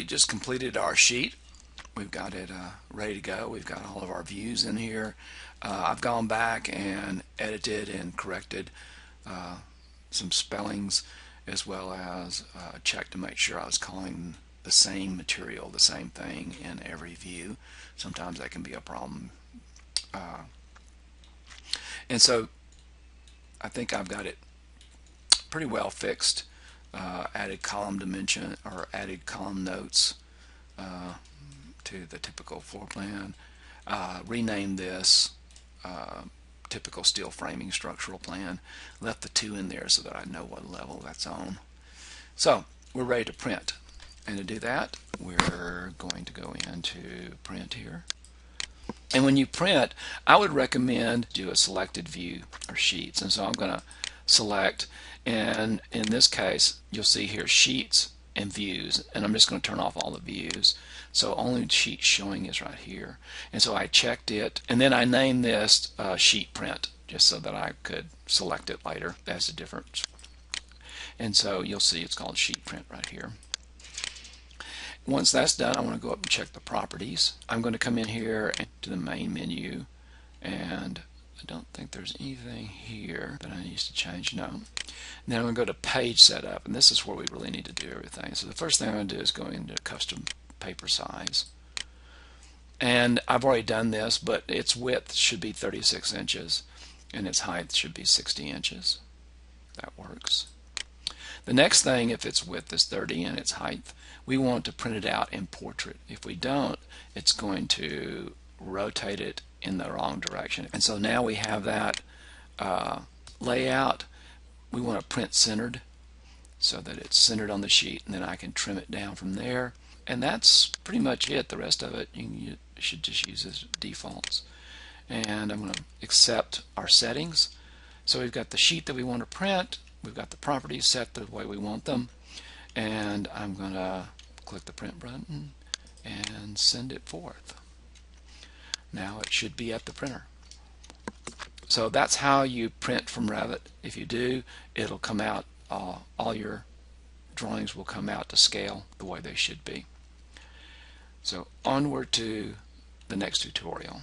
just completed our sheet. We've got it ready to go. We've got all of our views in here. I've gone back and edited and corrected some spellings, as well as checked to make sure I was calling the same material, the same thing in every view. Sometimes that can be a problem. And so I think I've got it pretty well fixed. Added column dimension, or added column notes to the typical floor plan. Renamed this typical steel framing structural plan. Left the 2 in there so that I know what level that's on. So we're ready to print. And to do that, we're going to go into print here. And when you print, I would recommend do a selected view or sheets. And so I'm going to select, and in this case you'll see here sheets and views, and I'm just going to turn off all the views, so only sheet showing is right here. And so I checked it, and then I named this sheet print just so that I could select it later. That's the difference. And so you'll see it's called sheet print right here. Once that's done, I want to go up and check the properties. I'm going to come in here to the main menu, and I don't think there's anything here that I need to change. No. Then I'm going to go to page setup, and this is where we really need to do everything. So the first thing I'm going to do is go into custom paper size. And I've already done this, but its width should be 36 inches and its height should be 60 inches. That works. The next thing, if its width is 30 and its height, we want to print it out in portrait. If we don't, it's going to rotate it in the wrong direction. And so now we have that layout. We want to print centered so that it's centered on the sheet, and then I can trim it down from there. And that's pretty much it. The rest of it you should just use as defaults. And I'm going to accept our settings. So we've got the sheet that we want to print. We've got the properties set the way we want them, and I'm going to click the print button and send it forth. Now it should be at the printer. So that's how you print from Revit. If you do, it'll come out, all your drawings will come out to scale the way they should be. So onward to the next tutorial.